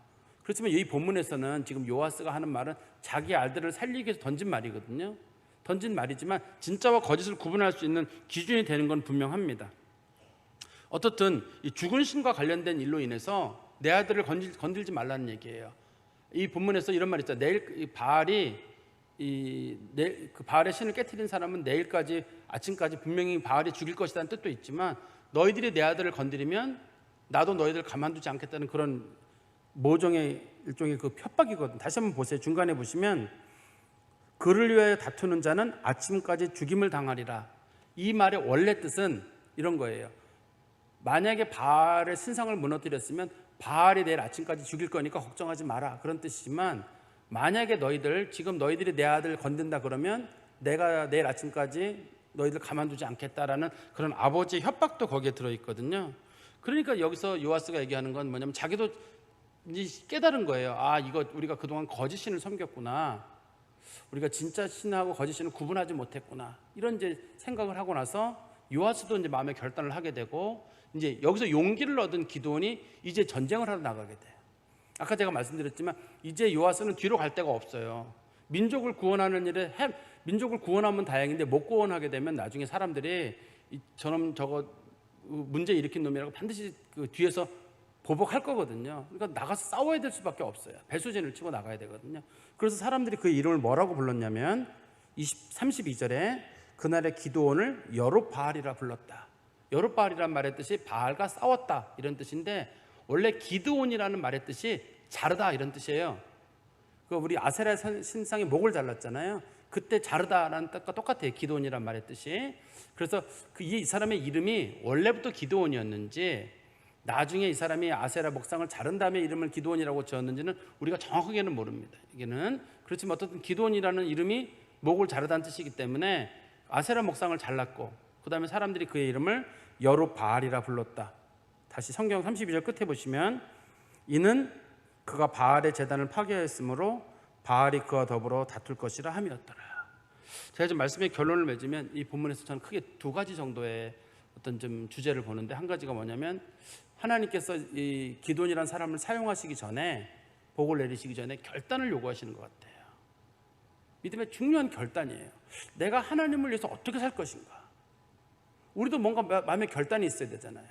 그렇지만 이 본문에서는 지금 요아스가 하는 말은 자기 아들을 살리기 위해서 던진 말이거든요. 던진 말이지만 진짜와 거짓을 구분할 수 있는 기준이 되는 건 분명합니다. 어떻든 이 죽은 신과 관련된 일로 인해서 내 아들을 건들지 말라는 얘기예요. 이 본문에서 이런 말이 있죠. 내일 바알이 그 바알의 신을 깨뜨린 사람은 내일까지 아침까지 분명히 바알이 죽일 것이라는 뜻도 있지만, 너희들이 내 아들을 건드리면 나도 너희들 가만두지 않겠다는 그런 모종의 일종의 그 협박이거든요. 다시 한번 보세요. 중간에 보시면 그를 위하여 다투는 자는 아침까지 죽임을 당하리라. 이 말의 원래 뜻은 이런 거예요. 만약에 바알의 신상을 무너뜨렸으면 바알이 내일 아침까지 죽일 거니까 걱정하지 마라, 그런 뜻이지만, 만약에 지금 너희들이 내 아들을 건든다 그러면 내가 내일 아침까지 너희들 가만두지 않겠다라는 그런 아버지의 협박도 거기에 들어있거든요. 그러니까 여기서 요아스가 얘기하는 건 뭐냐면 자기도 깨달은 거예요. 이거 우리가 그동안 거짓 신을 섬겼구나, 우리가 진짜 신하고 거짓 신을 구분하지 못했구나, 이런 이제 생각을 하고 나서 요아스도 이제 마음의 결단을 하게 되고, 이제 여기서 용기를 얻은 기드온이 이제 전쟁을 하러 나가게 돼요. 아까 제가 말씀드렸지만 이제 요아스는 뒤로 갈 데가 없어요. 민족을 구원하는 일에 민족을 구원하면 다행인데 못 구원하게 되면 나중에 사람들이 저놈 저거 문제 일으킨 놈이라고 반드시 그 뒤에서 보복할 거거든요. 그러니까 나가서 싸워야 될 수밖에 없어요. 배수진을 치고 나가야 되거든요. 그래서 사람들이 그 이름을 뭐라고 불렀냐면 32절에 그날의 기드온을 여룹바알이라 불렀다. 여룹바알이란 말의 뜻이 바알과 싸웠다, 이런 뜻인데, 원래 기드온이라는 말의 뜻이 자르다, 이런 뜻이에요. 우리 아세라 신상의 목을 잘랐잖아요. 그때 자르다라는 뜻과 똑같아요. 기드온이란 말의 뜻이. 그래서 이 사람의 이름이 원래부터 기드온이었는지 나중에 이 사람이 아세라 목상을 자른 다음에 이름을 기드온이라고 지었는지는 우리가 정확하게는 모릅니다. 이게는 그렇지만 어떻든 기드온이라는 이름이 목을 자르다는 뜻이기 때문에 아세라 목상을 잘랐고, 그 다음에 사람들이 그의 이름을 여룹바알이라 불렀다. 다시 성경 32절 끝에 보시면 이는 그가 바알의 제단을 파괴했으므로 바알이 그와 더불어 다툴 것이라 함이었더라. 제가 좀 말씀의 결론을 맺으면 이 본문에서 저는 크게 두 가지 정도의 어떤 좀 주제를 보는데, 한 가지가 뭐냐면 하나님께서 이 기드온이라는 사람을 사용하시기 전에, 복을 내리시기 전에 결단을 요구하시는 것 같아요. 믿음의 중요한 결단이에요. 내가 하나님을 위해서 어떻게 살 것인가. 우리도 뭔가 마음에 결단이 있어야 되잖아요.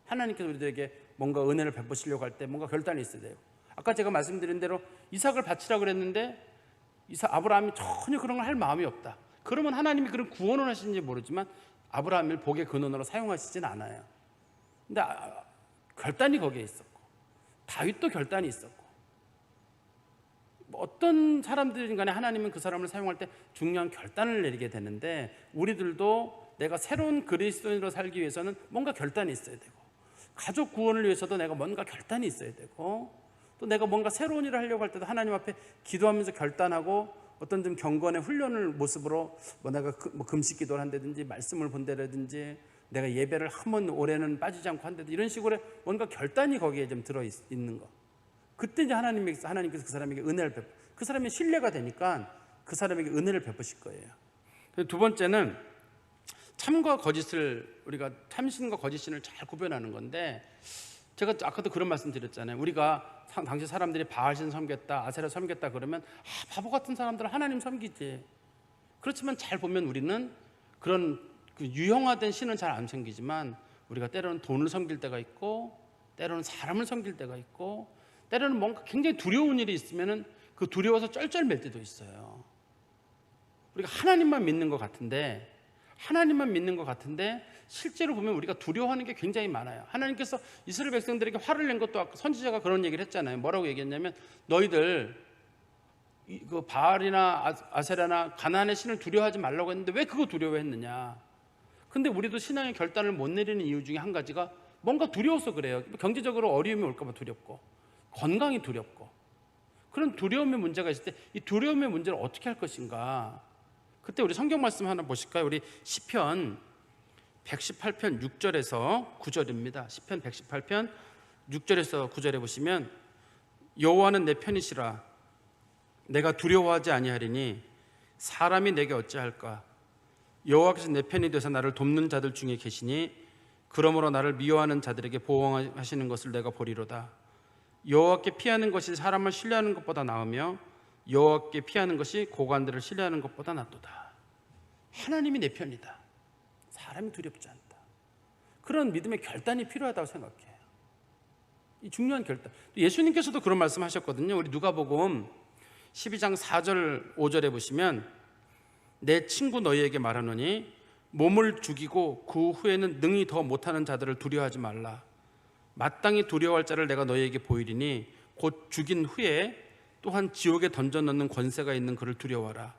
하나님께서 우리들에게 뭔가 은혜를 베푸시려고 할 때 뭔가 결단이 있어야 돼요. 아까 제가 말씀드린 대로 이삭을 바치라고 그랬는데 아브라함이 전혀 그런 걸 할 마음이 없다. 그러면 하나님이 그런 구원을 하시는지 모르지만 아브라함을 복의 근원으로 사용하시진 않아요. 근데 결단이 거기에 있었고, 다윗도 결단이 있었고, 어떤 사람들인 간에 하나님은 그 사람을 사용할 때 중요한 결단을 내리게 되는데, 우리들도 내가 새로운 그리스도인으로 살기 위해서는 뭔가 결단이 있어야 되고, 가족 구원을 위해서도 내가 뭔가 결단이 있어야 되고, 또 내가 뭔가 새로운 일을 하려고 할 때도 하나님 앞에 기도하면서 결단하고, 어떤 좀 경건의 훈련을 모습으로 내가 금식 기도를 한다든지 말씀을 본다든지 내가 예배를 한번 올해는 빠지지 않고 한다든지 이런 식으로 뭔가 결단이 거기에 좀 들어있는 거. 그때 이제 하나님께서 그 사람에게 은혜를 그 사람이 신뢰가 되니까 그 사람에게 은혜를 베푸실 거예요. 두 번째는 참과 거짓을, 우리가 참신과 거짓신을 잘 구별하는 건데, 제가 아까도 그런 말씀 드렸잖아요. 우리가 당시 사람들이 바알신 섬겼다, 아세라 섬겼다 그러면 바보 같은 사람들은 하나님 섬기지. 그렇지만 잘 보면 우리는 그런 유형화된 신은 잘 안 섬기지만, 우리가 때로는 돈을 섬길 때가 있고, 때로는 사람을 섬길 때가 있고, 때로는 뭔가 굉장히 두려운 일이 있으면은 그 두려워서 쩔쩔맬 때도 있어요. 우리가 하나님만 믿는 것 같은데 실제로 보면 우리가 두려워하는 게 굉장히 많아요. 하나님께서 이스라엘 백성들에게 화를 낸 것도 아까 선지자가 그런 얘기를 했잖아요. 뭐라고 얘기했냐면, 너희들 그 바알이나 아세라나 가나안의 신을 두려워하지 말라고 했는데 왜 그거 두려워했느냐. 근데 우리도 신앙의 결단을 못 내리는 이유 중에 한 가지가 뭔가 두려워서 그래요. 경제적으로 어려움이 올까 봐 두렵고, 건강이 두렵고, 그런 두려움의 문제가 있을 때 이 두려움의 문제를 어떻게 할 것인가. 그때 우리 성경 말씀 하나 보실까요? 우리 시편 118편 6절에서 9절입니다. 시편 118편 6절에서 9절에 보시면, 여호와는 내 편이시라 내가 두려워하지 아니하리니 사람이 내게 어찌할까. 여호와께서 내 편이 되사 나를 돕는 자들 중에 계시니 그러므로 나를 미워하는 자들에게 보호하시는 것을 내가 보리로다. 여호와께 피하는 것이 사람을 신뢰하는 것보다 나으며 여호와께 피하는 것이 고관들을 신뢰하는 것보다 낫도다. 하나님이 내 편이다. 사람이 두렵지 않다. 그런 믿음의 결단이 필요하다고 생각해요. 이 중요한 결단. 예수님께서도 그런 말씀하셨거든요. 우리 누가복음 12장 4절 5절에 보시면, 내 친구 너희에게 말하노니 몸을 죽이고 그 후에는 능히 더 못하는 자들을 두려워하지 말라. 마땅히 두려워할 자를 내가 너희에게 보이리니 곧 죽인 후에 또한 지옥에 던져 넣는 권세가 있는 그를 두려워하라.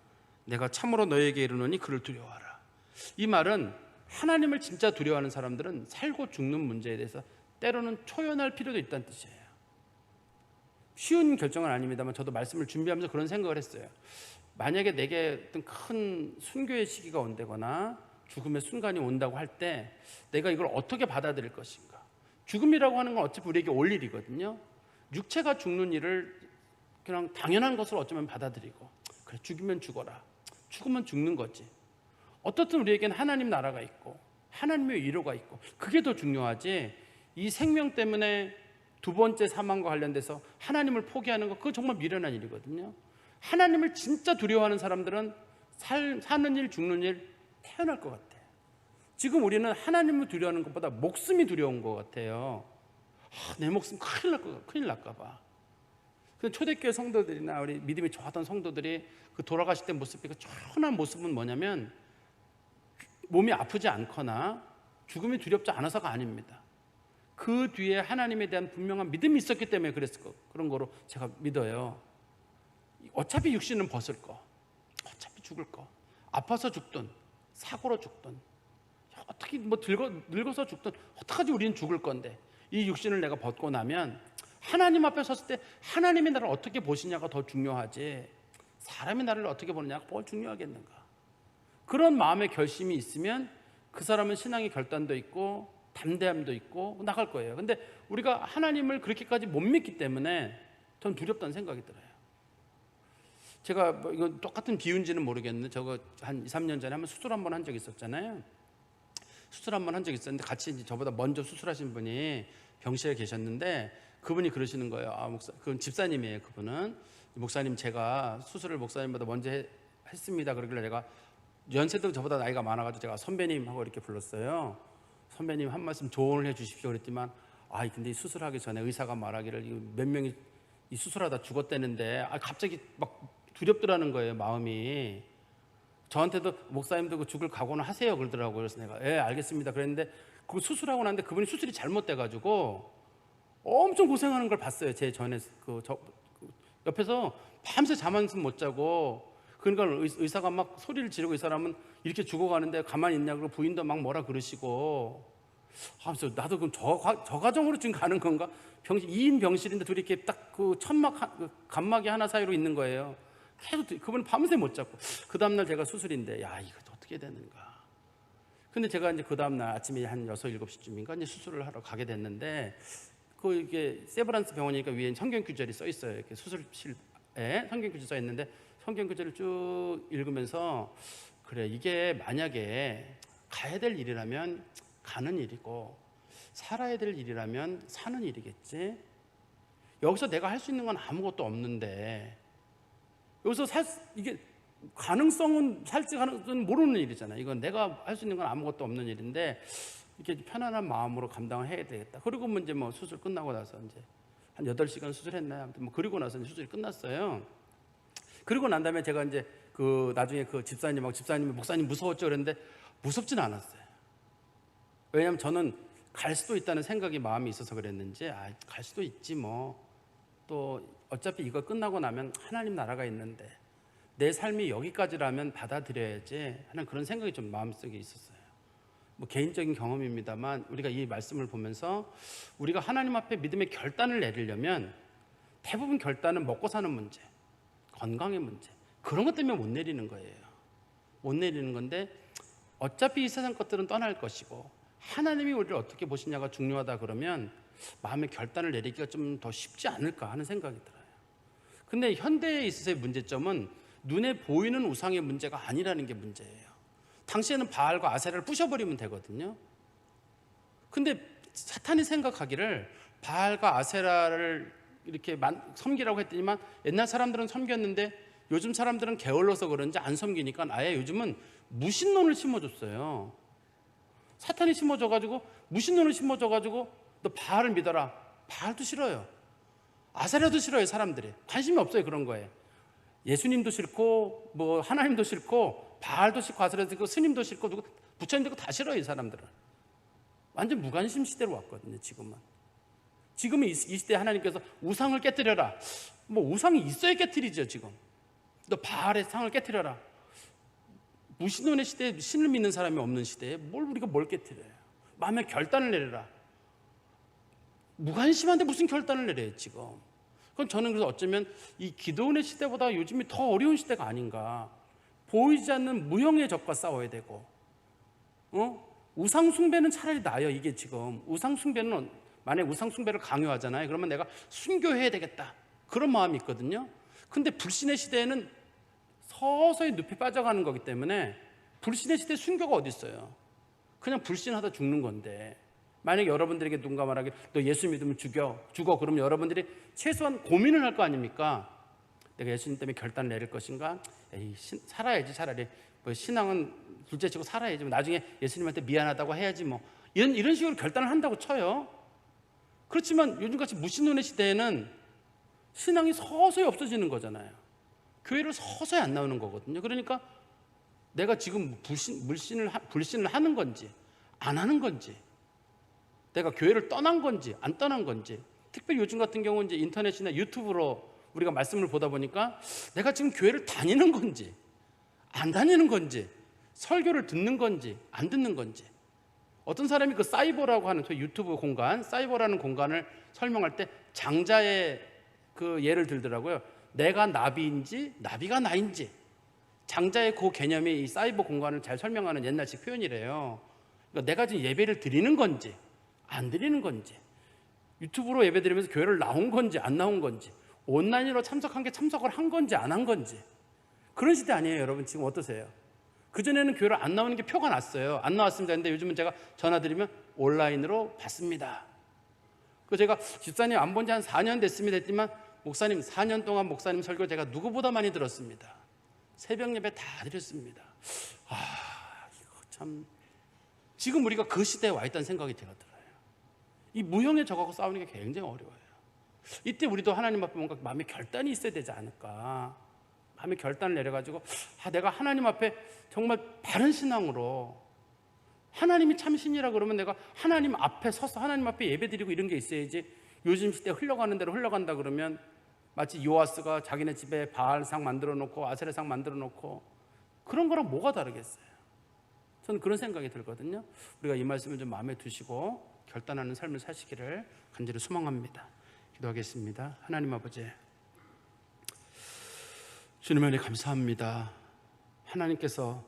내가 참으로 너희에게 이르노니 그를 두려워하라. 이 말은 하나님을 진짜 두려워하는 사람들은 살고 죽는 문제에 대해서 때로는 초연할 필요도 있다는 뜻이에요. 쉬운 결정은 아닙니다만 저도 말씀을 준비하면서 그런 생각을 했어요. 만약에 내게 어떤 큰 순교의 시기가 온다거나 죽음의 순간이 온다고 할 때 내가 이걸 어떻게 받아들일 것인가. 죽음이라고 하는 건 어차피 우리에게 올 일이거든요. 육체가 죽는 일을 그냥 당연한 것으로 어쩌면 받아들이고, 그래 죽이면 죽어라, 죽으면 죽는 거지. 어떻든 우리에게는 하나님 나라가 있고 하나님의 위로가 있고 그게 더 중요하지, 이 생명 때문에 두 번째 사망과 관련돼서 하나님을 포기하는 거, 그거 정말 미련한 일이거든요. 하나님을 진짜 두려워하는 사람들은 사는 일 죽는 일 태어날 것 같아요. 지금 우리는 하나님을 두려워하는 것보다 목숨이 두려운 것 같아요. 내 목숨 큰일 날까 봐. 초대교회 성도들이나 우리 믿음이 좋았던 성도들이 그 돌아가실 때 모습이, 그 천한 모습은 뭐냐면 몸이 아프지 않거나 죽음이 두렵지 않아서가 아닙니다. 그 뒤에 하나님에 대한 분명한 믿음이 있었기 때문에 그랬을 거, 그런 거로 제가 믿어요. 어차피 육신은 벗을 거, 어차피 죽을 거, 아파서 죽든 사고로 죽든 어떻게 늙어서 죽든 어떡하지, 우리는 죽을 건데 이 육신을 내가 벗고 나면 하나님 앞에 섰을 때 하나님이 나를 어떻게 보시냐가 더 중요하지, 사람이 나를 어떻게 보느냐가 뭘 중요하겠는가. 그런 마음의 결심이 있으면 그 사람은 신앙의 결단도 있고 담대함도 있고 나갈 거예요. 근데 우리가 하나님을 그렇게까지 못 믿기 때문에 전 두렵다는 생각이 들어요. 제가 이거 똑같은 비유인지는 모르겠는데, 저거 한 2, 3년 전에 한번 수술 한번 한 적이 있었잖아요. 수술 한번 한 적이 있었는데 같이 이제 저보다 먼저 수술하신 분이 병실에 계셨는데 그분이 그러시는 거예요. 그건 집사님이에요. 그분은, 목사님 제가 수술을 목사님보다 먼저 했습니다. 그러길래 내가 연세도 저보다 나이가 많아가지고 제가 선배님 하고 이렇게 불렀어요. 선배님 한 말씀 조언을 해주십시오. 그랬더니만 근데 수술하기 전에 의사가 말하기를 몇 명이 이 수술하다 죽었다는데 갑자기 막 두렵더라는 거예요, 마음이. 저한테도 목사님도 그 죽을 각오는 하세요 그러더라고요. 그래서 내가 알겠습니다 그랬는데, 그 수술하고 났는데 그분이 수술이 잘못돼가지고 엄청 고생하는 걸 봤어요. 제 전에 옆에서 밤새 잠 한숨 못 자고. 그러니까 의사가 막 소리를 지르고, 이 사람은 이렇게 죽어가는데 가만히 있냐고, 부인도 막 뭐라 그러시고. 그래서 나도 그럼 저 가정으로 지금 가는 건가? 2인 병실인데 둘이 이렇게 딱 그 간막이 하나 사이로 있는 거예요. 계속 그분은 밤새 못 잤고. 그 다음날 제가 수술인데 이거 어떻게 되는가. 근데 제가 이제 그 다음날 아침에 한 6, 7시쯤인가 이제 수술을 하러 가게 됐는데, 이게 세브란스 병원이니까 위에 성경 구절이 써 있어요. 이렇게 수술실에 성경 구절 써 있는데, 성경 구절을 쭉 읽으면서 그래, 이게 만약에 가야 될 일이라면 가는 일이고 살아야 될 일이라면 사는 일이겠지. 여기서 내가 할 수 있는 건 아무것도 없는데, 여기서 이게 가능성은 살지 가능성은 모르는 일이잖아요. 이건 내가 할 수 있는 건 아무것도 없는 일인데 이렇게 편안한 마음으로 감당을 해야 되겠다. 그리고 이제 수술 끝나고 나서 이제 한 8시간 수술했나요? 아무튼 그리고 나서 이제 수술이 끝났어요. 그리고 난 다음에 제가 이제 나중에 집사님이 목사님 무서웠죠 그랬는데, 무섭진 않았어요. 왜냐하면 저는 갈 수도 있다는 생각이 마음에 있어서 그랬는지, 갈 수도 있지 또 어차피 이거 끝나고 나면 하나님 나라가 있는데 내 삶이 여기까지라면 받아들여야지 하는 그런 생각이 좀 마음속에 있었어요. 개인적인 경험입니다만, 우리가 이 말씀을 보면서 우리가 하나님 앞에 믿음의 결단을 내리려면 대부분 결단은 먹고 사는 문제, 건강의 문제, 그런 것 때문에 못 내리는 거예요. 못 내리는 건데, 어차피 이 세상 것들은 떠날 것이고 하나님이 우리를 어떻게 보시냐가 중요하다 그러면 마음의 결단을 내리기가 좀 더 쉽지 않을까 하는 생각이 들어요. 근데 현대에 있어서의 문제점은 눈에 보이는 우상의 문제가 아니라는 게 문제예요. 당시에는 바알과 아세라를 부셔버리면 되거든요. 근데 사탄이 생각하기를 바알과 아세라를 이렇게 섬기라고 했더니만, 옛날 사람들은 섬겼는데 요즘 사람들은 게을러서 그런지 안 섬기니까 아예 요즘은 무신론을 심어줬어요. 사탄이 심어줘가지고, 무신론을 심어줘가지고 너 바알을 믿어라. 바알도 싫어요. 아세라도 싫어요. 사람들이 관심이 없어요. 그런 거에 예수님도 싫고 하나님도 싫고 바알도 싫고 아세라도 싫고 스님도 싫고 누구 부처님도 다 싫어요. 이 사람들은 완전 무관심 시대로 왔거든요. 지금은 이 시대에 하나님께서 우상을 깨뜨려라. 우상이 있어야 깨뜨리죠. 지금 너 바알의 상을 깨뜨려라. 무신론의 시대에 신을 믿는 사람이 없는 시대에 우리가 뭘 깨뜨려요. 마음의 결단을 내려라. 무관심한데 무슨 결단을 내려요 지금. 그건 저는 그래서 어쩌면 이 기도원의 시대보다 요즘이 더 어려운 시대가 아닌가. 보이지 않는 무형의 적과 싸워야 되고, 우상 숭배는 차라리 나아요. 이게 지금 우상 숭배는, 만약에 우상 숭배를 강요하잖아요. 그러면 내가 순교해야 되겠다, 그런 마음이 있거든요. 근데 불신의 시대에는 서서히 늪에 빠져가는 거기 때문에, 불신의 시대에 순교가 어디 있어요. 그냥 불신하다 죽는 건데, 만약에 여러분들에게 누군가 말하길 너 예수 믿으면 죽어 그러면 여러분들이 최소한 고민을 할 거 아닙니까? 내가 예수님 때문에 결단을 내릴 것인가? 살아야지. 차라리 신앙은 둘째치고 살아야지. 나중에 예수님한테 미안하다고 해야지. 이런 식으로 결단을 한다고 쳐요. 그렇지만 요즘같이 무신론의 시대에는 신앙이 서서히 없어지는 거잖아요. 교회를 서서히 안 나오는 거거든요. 그러니까 내가 지금 불신을 하는 건지 안 하는 건지, 내가 교회를 떠난 건지 안 떠난 건지, 특별히 요즘 같은 경우는 이제 인터넷이나 유튜브로 우리가 말씀을 보다 보니까 내가 지금 교회를 다니는 건지 안 다니는 건지, 설교를 듣는 건지 안 듣는 건지. 어떤 사람이 그 사이버라고 하는 유튜브 공간, 사이버라는 공간을 설명할 때 장자의 그 예를 들더라고요. 내가 나비인지 나비가 나인지. 장자의 그 개념이 이 사이버 공간을 잘 설명하는 옛날식 표현이래요. 그러니까 내가 지금 예배를 드리는 건지 안 드리는 건지, 유튜브로 예배 드리면서 교회를 나온 건지 안 나온 건지, 온라인으로 참석한 게 참석을 한 건지 안 한 건지, 그런 시대 아니에요. 여러분 지금 어떠세요? 그전에는 교회를 안 나오는 게 표가 났어요. 안 나왔습니다. 근데 요즘은 제가 전화 드리면 온라인으로 받습니다. 그 제가 집사님 안 본 지 한 4년 됐습니다 했지만, 목사님 4년 동안 목사님 설교 제가 누구보다 많이 들었습니다. 새벽 예배 다 드렸습니다. 이거 참 지금 우리가 그 시대에 와 있다는 생각이 제가 들어요. 이 무형의 적하고 싸우는 게 굉장히 어려워요. 이때 우리도 하나님 앞에 뭔가 마음의 결단이 있어야 되지 않을까. 마음의 결단을 내려가지고 내가 하나님 앞에 정말 바른 신앙으로, 하나님이 참 신이라 그러면 내가 하나님 앞에 서서 하나님 앞에 예배드리고 이런 게 있어야지, 요즘 시대 흘러가는 대로 흘러간다 그러면 마치 요아스가 자기네 집에 바알상 만들어 놓고 아세라상 만들어 놓고 그런 거랑 뭐가 다르겠어요. 저는 그런 생각이 들거든요. 우리가 이 말씀을 좀 마음에 두시고 결단하는 삶을 사시기를 간절히 소망합니다. 기도하겠습니다. 하나님 아버지, 주님의 은혜 감사합니다. 하나님께서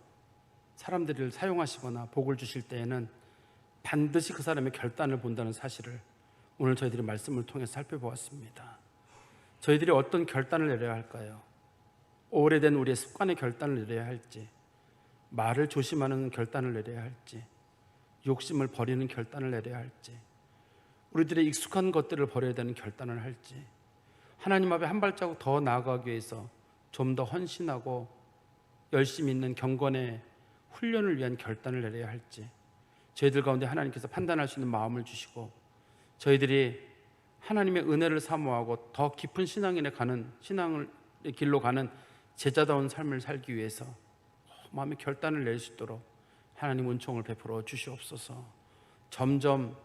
사람들을 사용하시거나 복을 주실 때에는 반드시 그 사람의 결단을 본다는 사실을 오늘 저희들이 말씀을 통해서 살펴보았습니다. 저희들이 어떤 결단을 내려야 할까요? 오래된 우리의 습관의 결단을 내려야 할지, 말을 조심하는 결단을 내려야 할지, 욕심을 버리는 결단을 내려야 할지, 우리들의 익숙한 것들을 버려야 되는 결단을 할지, 하나님 앞에 한 발자국 더 나아가기 위해서 좀 더 헌신하고 열심히 있는 경건의 훈련을 위한 결단을 내려야 할지, 저희들 가운데 하나님께서 판단할 수 있는 마음을 주시고 저희들이 하나님의 은혜를 사모하고 더 깊은 신앙의 길로 가는 제자다운 삶을 살기 위해서 마음의 결단을 낼 수 있도록 하나님 은총을 베풀어 주시옵소서. 점점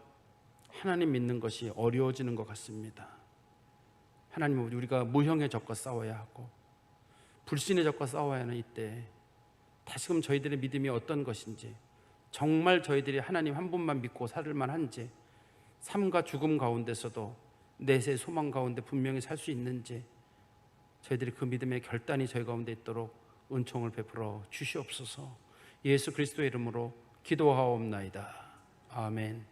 하나님 믿는 것이 어려워지는 것 같습니다. 하나님, 우리가 무형의 적과 싸워야 하고 불신의 적과 싸워야 하는 이때 다시금 저희들의 믿음이 어떤 것인지, 정말 저희들이 하나님 한 분만 믿고 살을 만한지, 삶과 죽음 가운데서도 내세 소망 가운데 분명히 살 수 있는지, 저희들이 그 믿음의 결단이 저희 가운데 있도록 은총을 베풀어 주시옵소서. 예수 그리스도의 이름으로 기도하옵나이다. 아멘.